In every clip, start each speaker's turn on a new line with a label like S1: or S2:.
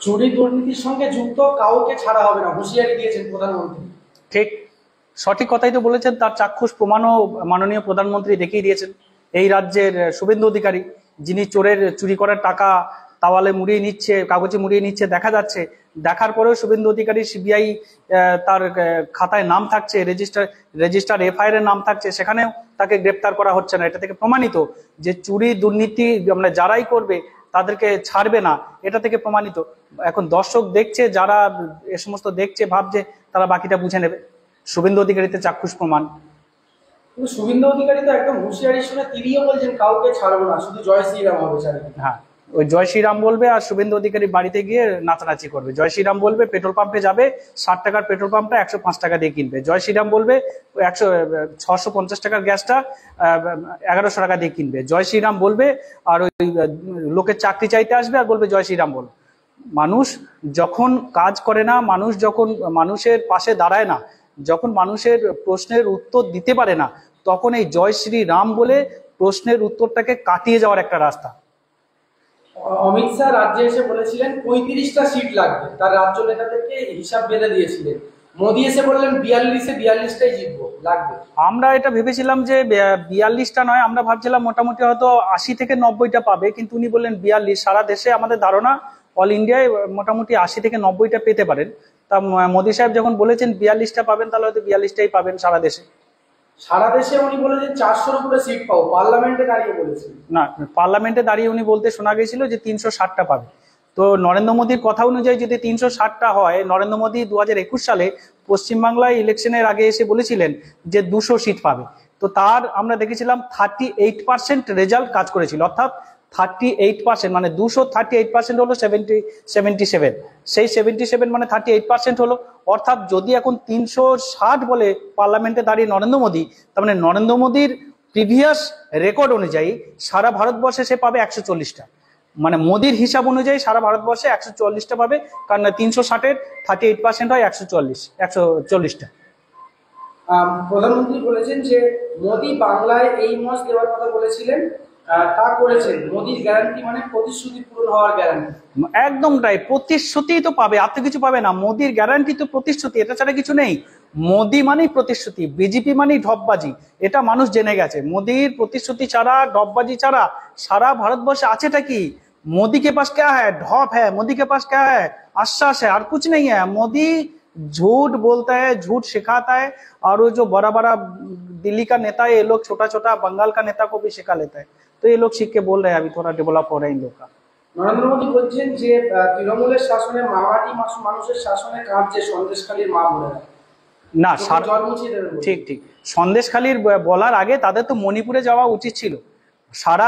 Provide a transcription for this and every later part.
S1: চুরি দুর্নীতির সঙ্গে যুক্ত কাউকে ছাড়া হবে না, হুঁশিয়ারি দিয়েছেন প্রধানমন্ত্রী।
S2: ঠিক, সঠিক কথাই তো বলেছেন। তার চাক্ষুষ প্রমাণও মাননীয় প্রধানমন্ত্রী দেখিয়ে দিয়েছেন। এই রাজ্যের শুভেন্দু অধিকারী, যিনি চুরি করার টাকা তাওয়ালে মুড়িয়ে নিচ্ছে, কাগজে মুড়িয়ে নিচ্ছে দেখা যাচ্ছে, দেখার পরেও শুভেন্দু অধিকারী সিবিআই তার খাতায় নাম থাকছে, রেজিস্টার এফআইআর এর নাম থাকছে, সেখানেও তাকে গ্রেপ্তার করা হচ্ছে না। এটা থেকে প্রমাণিত যে চুরি দুর্নীতি মানে যারাই করবে তাদেরকে ছাড়বে না, এটা থেকে প্রমাণিত। এখন দর্শক দেখছে, যারা এ সমস্ত দেখছে ভাবছে তারা বাকিটা বুঝে নেবে। শুভেন্দু অধিকারীতে চাক্ষুষ প্রমাণ।
S1: কিন্তু শুভেন্দু অধিকারী তো একদম হুঁশিয়ারি শুনে তিনিও বলছেন কাউকে ছাড়বো না, শুধু জয় শ্রীরাম হবে চারিদিকে।
S2: হ্যাঁ, ওই জয় শ্রীরাম বলবে আর শুভেন্দু অধিকারী বাড়িতে গিয়ে নাচানাচি করবে। জয় শ্রীরাম বলবে, পেট্রোল পাম্পে যাবে, 60 টাকার পেট্রোল পাম্পটা 105 টাকা দিয়ে কিনবে। জয় শ্রীরাম বলবে 650 টাকার গ্যাসটা 1100 টাকা দিয়ে কিনবে। জয় শ্রীরাম বলবে আর ওই লোকের চাকরি চাইতে আসবে আর বলবে জয় শ্রীরাম বল। মানুষ যখন কাজ করে না, মানুষ যখন মানুষের পাশে দাঁড়ায় না, যখন মানুষের প্রশ্নের উত্তর দিতে পারে না, তখন এই জয় শ্রীরাম বলে প্রশ্নের উত্তরটাকে কাটিয়ে যাওয়ার একটা রাস্তা।
S1: অমিত শাহ রাজ্যে এসে বলেছিলেন 35টা সিট লাগবে, তার রাজ্য নেতাদেরকে হিসাব বেঁধে দিয়েছিলেন। মোদী এসে বললেন 42-এ 42টাই জিতবো লাগবে।
S2: আমরা এটা ভেবেছিলাম যে 42টা নয়, আমরা ভাবছিলাম মোটামুটি হয়তো 80 থেকে 90টা পাবে, কিন্তু উনি বললেন 42। সারা দেশে আমাদের ধারণা অল ইন্ডিয়ায় মোটামুটি 80 থেকে 90টা পেতে পারেন। তা মোদী সাহেব যখন বলেছেন 42টা পাবেন, তাহলে হয়তো 42টাই পাবেন সারা দেশে।
S1: সারা দেশে উনি বলেছেন 400-র উপরে সিট পাবো, পার্লামেন্টে দাঁড়িয়ে বলেছেন।
S2: না, পার্লামেন্টে দাঁড়িয়ে উনি বলতে শোনা গেছিল যে 360টা পাবে। তো নরেন্দ্র মোদীর কথা অনুযায়ী যদি 360টা হয়, নরেন্দ্র মোদী 2021 সালে পশ্চিমবাংলায় ইলেকশনের আগে এসে বলেছিলেন যে 200 সিট পাবে। তো তার আমরা দেখেছিলাম 38% রেজাল্ট কাজ করেছিল, অর্থাৎ 38%, মানে 238% হলো 77, সেই 77 মানে 38% হলো। অর্থাৎ যদি এখন 360 বলে পার্লামেন্টে দাঁড়িয়ে নরেন্দ্র মোদী, তার মানে নরেন্দ্র মোদীর প্রিভিয়াস রেকর্ড অনুযায়ী সারা ভারতবর্ষে সে পাবে 140টা। মানে মোদীর হিসাব অনুযায়ী সারা ভারতবর্ষে 140টা পাবে, কারণ 360-এর 38% হয় 140টা।
S1: প্রধানমন্ত্রী বলেছেন যে মোদী বাংলায় এই মাস দেওয়ার কথা বলেছিলেন, তা করেছেন। মোদীর গ্যারান্টি মানে প্রতিশ্রুতি পূরণ হওয়ার গ্যারান্টি।
S2: একদম তাই, প্রতিশ্রুতি তো পাবে, আর তো কিছু পাবে না। মোদীর গ্যারান্টি তো প্রতিশ্রুতি, এটা ছাড়া কিছু নেই। মোদী মানেই প্রতিশ্রুতি, বিজেপি মানেই ঢপবাজি, এটা মানুষ জেনে গেছে। মোদীর প্রতিশ্রুতি ছাড়া, ঢপবাজি ছাড়া সারা ভারতবর্ষে আছেটা কি? मोदी के पास क्या है? ढॉप है। मोदी के पास क्या है? आश्वास है, और कुछ नहीं है। मोदी झूठ बोलता है, झूठ सिखाता है, और वो जो बड़ा बड़ा दिल्ली का नेता है, ये लोग छोटा छोटा बंगाल का नेता को भी सिखा लेता है। तो ये लोग सीख के बोल रहे हैं, अभी थोड़ा डेवलप हो रहा है इन लोग का।
S1: নরেন্দ্র মোদী বলছেন যে তৃণমূলের শাসনে, মাওবাদী মানুষের শাসনে কাঁপছে সন্দেশখালীর মা বোনেরা।
S2: না, ঠিক ঠিক, সন্দেশখালীর বলার আগে তাদের তো মণিপুরে যাওয়া উচিত ছিল। সারা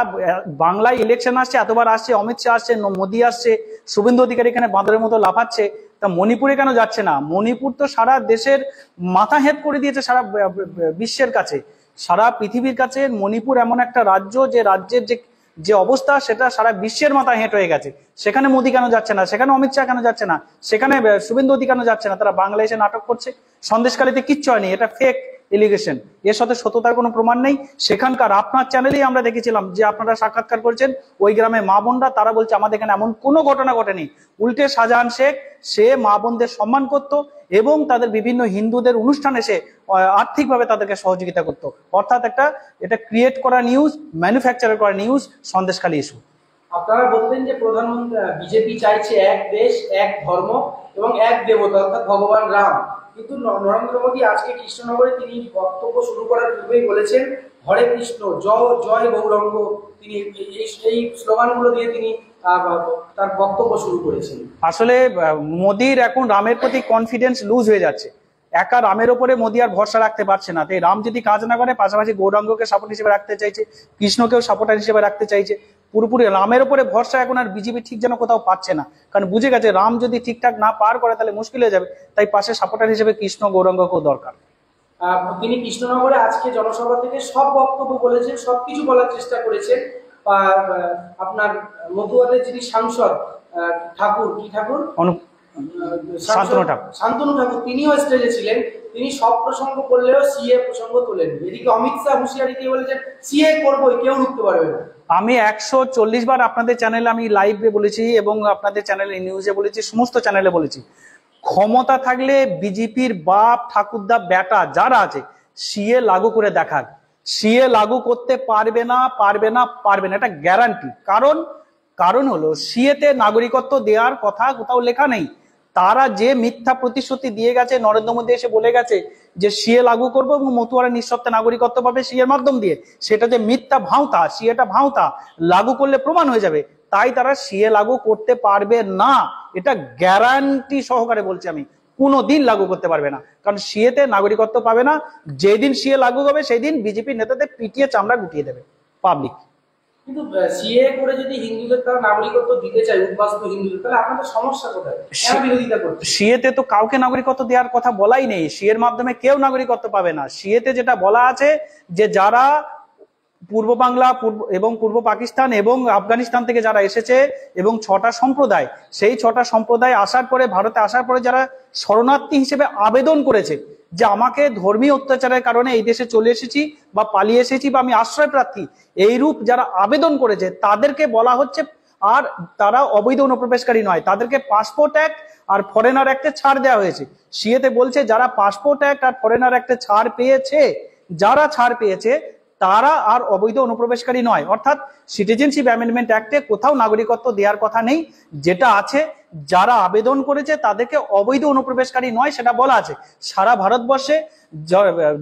S2: বাংলায় ইলেকশন আসছে, এতবার আসছে, অমিত শাহ আসছে, মোদী আসছে, শুভেন্দু অধিকারী এখানে বাঁদরের মতো লাফাচ্ছে, তা মণিপুরে কেন যাচ্ছে না? মণিপুর তো সারা দেশের মাথা হেট করে দিয়েছে, সারা বিশ্বের কাছে, সারা পৃথিবীর কাছে। মণিপুর এমন একটা রাজ্য, যে রাজ্যের যে অবস্থা সেটা সারা বিশ্বের মাথা হেঁট হয়ে গেছে। সেখানে মোদী কেন যাচ্ছে না? সেখানে অমিত শাহ কেন যাচ্ছে না? সেখানে শুভেন্দু অধিকারী কেন যাচ্ছে না? তারা বাংলায় এসে নাটক করছে। সন্দেশখালীতে কিচ্ছু হয়নি, এটা ফেক এলিগেশন, এর সাথে সত্যতার কোনো প্রমাণ নেই। সেখানকার আপনার চ্যানেলেই আমরা দেখেছিলাম যে আপনারা সাক্ষাৎকার করেছেন ওই গ্রামে মা বোনরা, তারা বলছে আমাদের এখানে এমন কোনো ঘটনা ঘটেনি। উল্টে শাহজাহান শেখ সে মা বোনদের সম্মান করত এবং তাদের বিভিন্ন হিন্দুদের অনুষ্ঠানে সে আর্থিকভাবে তাদেরকে সহযোগিতা করত। অর্থাৎ এটা ক্রিয়েট করা নিউজ, ম্যানুফ্যাকচার করা নিউজ, সন্দেশখালী ইস্যু।
S1: আপনারা বলতেন যে প্রধানমন্ত্রী, বিজেপি চাইছে এক দেশ, এক ধর্ম এবং এক দেবতা, অর্থাৎ ভগবান রাম। কিন্তু নরেন্দ্র মোদী আজকে কৃষ্ণনগরে তিনি বক্তব্য শুরু করার পূর্বেই বলেছেন হরে কৃষ্ণ, জয় গৌরাঙ্গ। তিনি এই স্লোগানগুলো দিয়ে তিনি তার বক্তব্য শুরু করেছেন।
S2: আসলে মোদীর এখন রামের প্রতি কনফিডেন্স লুজ হয়ে যাচ্ছে। একা রামের ওপরে মোদী আর ভরসা রাখতে পারছে না। তাই রাম যদি কাজ না করে, পাশাপাশি গৌরাঙ্গকে সাপোর্ট হিসেবে রাখতে চাইছে, কৃষ্ণকেও সাপোর্টার হিসেবে রাখতে চাইছে। পুরোপুরি রামের উপরে ভরসা এখন আর বিজেপি ঠিক যেন কোথাও পাচ্ছে না, কারণ বুঝে গেছে রাম যদি ঠিকঠাক না পার করে তাহলে মুশকিল হয়ে যাবে। তাই পাশে সাপোর্টার হিসেবে কৃষ্ণ, গৌরাঙ্গকেও দরকার।
S1: তিনি কৃষ্ণনগরে আজকে জনসভা থেকে সব বক্তব্য বলেছেন, সবকিছু বলার চেষ্টা করেছেন। আপনার মতুয়াদের যিনি সাংসদ ঠাকুর, কি ঠাকুর, শান্তনু ঠাকুর, তিনিও স্টেজে ছিলেন। তিনি সব প্রসঙ্গ করলেও সিএ প্রসঙ্গ তোলেন। এদিকে অমিত শাহ হুঁশিয়ারি দিয়ে বলেছেন সিএ করবোই, কেউ রুখতে পারবে না।
S2: আমি 140 বার আপনাদের চ্যানেলে আমি লাইভে বলেছি এবং আপনাদের চ্যানেলে নিউজে বলেছি, সমস্ত চ্যানেলে বলেছি, ক্ষমতা থাকলে বিজেপির বাপ ঠাকুরদা বেটা যারা আছে সিএ লাগু করে দেখাক। সিএ লাগু করতে পারবে না, পারবে না, পারবে না, এটা গ্যারান্টি। কারণ হলো সিএতে নাগরিকত্ব দেওয়ার কথা কোথাও লেখা নেই। তারা যে মিথ্যা প্রতিশ্রুতি দিয়ে গেছে, নরেন্দ্র মোদী এসে বলে গেছে যে সিএ লাগু করবো এবং মতুয়ারা নিঃশর্তে নাগরিকত্ব পাবে সিএর মাধ্যম দিয়ে, সেটা যে মিথ্যা ভাঁওতা, সিএটা ভাঁওতা, লাগু করলে প্রমাণ হয়ে যাবে। তাই তারা সিএ লাগু করতে পারবে না, এটা গ্যারান্টি সহকারে বলছি আমি, কোনোদিন লাগু করতে পারবে না। কারণ সিএতে নাগরিকত্ব পাবে না, যেদিন সিএ লাগু হবে সেই দিন বিজেপি নেতাদের পিটিয়ে চামড়া গুটিয়ে দেবে পাবলিক।
S1: কিন্তু সিএ করে যদি হিন্দুদের তারা নাগরিকত্ব দিতে চায়, উদ্বাস্তু হিন্দুদের, তাহলে আপনাদের সমস্যা কোথায়? কেন বিরোধিতা করছে?
S2: সিএতে তো কাউকে নাগরিকত্ব দেওয়ার কথা বলাই নেই, সিএর মাধ্যমে কেউ নাগরিকত্ব পাবে না। সিএতে যেটা বলা আছে যে যারা পূর্ব বাংলা এবং পূর্ব পাকিস্তান এবং আফগানিস্তান থেকে যারা এসেছে এবং 6টা সম্প্রদায়, সেই 6টা সম্প্রদায় আসার পরে, ভারতে আসার পরে যারা শরণার্থী হিসেবে আবেদন করেছে যে আমাকে ধর্মীয় অত্যাচারের কারণে এই দেশে চলে এসেছি বা পালিয়ে এসেছি বা আমি আশ্রয় প্রার্থী, এইরূপ যারা আবেদন করেছে তাদেরকে বলা হচ্ছে, আর তারা অবৈধ অনুপ্রবেশকারী নয়, তাদেরকে পাসপোর্ট অ্যাক্ট আর ফরেনার অ্যাক্টে ছাড় দেওয়া হয়েছে। সিএতে বলছে যারা পাসপোর্ট অ্যাক্ট আর ফরেনার অ্যাক্টে ছাড় পেয়েছে, যারা ছাড় পেয়েছে তারা আর অবৈধ অনুপ্রবেশকারী নয়। অর্থাৎ সিটিজেনশিপ অ্যামেন্ডমেন্ট অ্যাক্টে কোথাও নাগরিকত্ব দেওয়ার কথা নেই, যেটা আছে যারা আবেদন করেছে তাদেরকে অবৈধ অনুপ্রবেশকারী নয় সেটা বলা আছে। সারা ভারতবর্ষে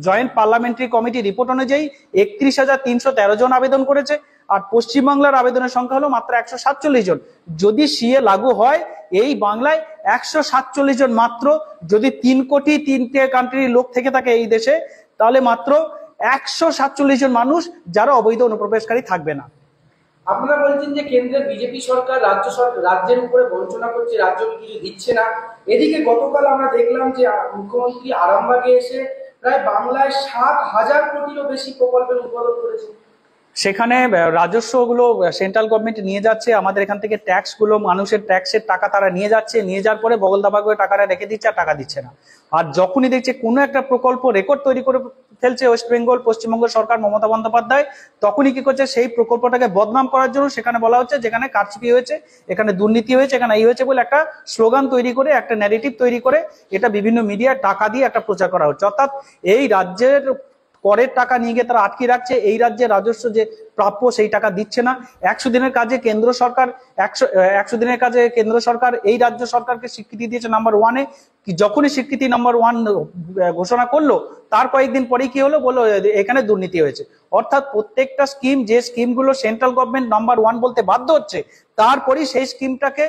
S2: জয়েন্ট পার্লামেন্টারি কমিটি রিপোর্ট অনুযায়ী 31,313 জন আবেদন করেছে, আর পশ্চিমবাংলার আবেদনের সংখ্যা হলো মাত্র 147 জন। যদি সিএ লাগু হয় এই বাংলায় 147 জন মাত্র, যদি 3 কোটি 3টে কান্ট্রির লোক থেকে থাকে এই দেশে, তাহলে মাত্র 147 জন মানুষ যারা অবৈধ অনুপ্রবেশকারী থাকবে না।
S1: আপনারা বলছেন যে কেন্দ্রের বিজেপি সরকার রাজ্যের উপরে বঞ্চনা করছে, রাজ্যকে কিছু দিচ্ছে না। এদিকে গতকাল আমরা দেখলাম যে মুখ্যমন্ত্রী আরামবাগে এসে প্রায় বাংলায় 7,000 কোটিরও বেশি প্রকল্পের উদ্বোধন করেছে।
S2: সেখানে রাজস্বগুলো সেন্ট্রাল গভর্নমেন্ট নিয়ে যাচ্ছে, আমাদের এখান থেকে ট্যাক্স গুলো, মানুষের ট্যাক্সের টাকা তারা নিয়ে যাচ্ছে, নিয়ে যাওয়ার পরে বগল দাবা করে টাকাটা রেখে দিচ্ছে আর টাকা দিচ্ছে না। আর যখনই দেখছে কোনো একটা প্রকল্প রেকর্ড তৈরি করে ফেলছে ওয়েস্ট বেঙ্গল, পশ্চিমবঙ্গ সরকার, মমতা বন্দ্যোপাধ্যায়, তখনই কি করছে, সেই প্রকল্পটাকে বদনাম করার জন্য সেখানে বলা হচ্ছে যেখানে কারচুপি হয়েছে, এখানে দুর্নীতি হয়েছে, এখানে এই হয়েছে বলে একটা স্লোগান তৈরি করে, একটা ন্যারেটিভ তৈরি করে এটা বিভিন্ন মিডিয়ায় টাকা দিয়ে একটা প্রচার করা হচ্ছে। অর্থাৎ এই রাজ্যের করের টাকা নিয়ে গিয়ে তারা আটকে রাখছে, এই রাজ্যে রাজস্ব যে প্রাপ্য সেই টাকা দিচ্ছে না। 100 দিনের কাজে কেন্দ্র সরকার 100 দিনের কাজে কেন্দ্র সরকার এই রাজ্য সরকারকে স্বীকৃতি দিয়েছে নাম্বার 1-এ। যখনই স্বীকৃতি নাম্বার 1 ঘোষণা করলো তার কয়েকদিন পরেই কি হলো, বললো এখানে দুর্নীতি হয়েছে। অর্থাৎ প্রত্যেকটা স্কিম, যে স্কিমগুলো সেন্ট্রাল গভর্নমেন্ট নাম্বার 1 বলতে বাধ্য হচ্ছে, তারপরেই সেই স্কিমটাকে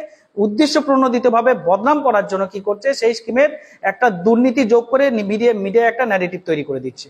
S2: উদ্দেশ্য প্রণোদিত ভাবে বদনাম করার জন্য কি করছে, সেই স্কিমের একটা দুর্নীতি যোগ করে মিডিয়া একটা ন্যারেটিভ তৈরি করে দিচ্ছে।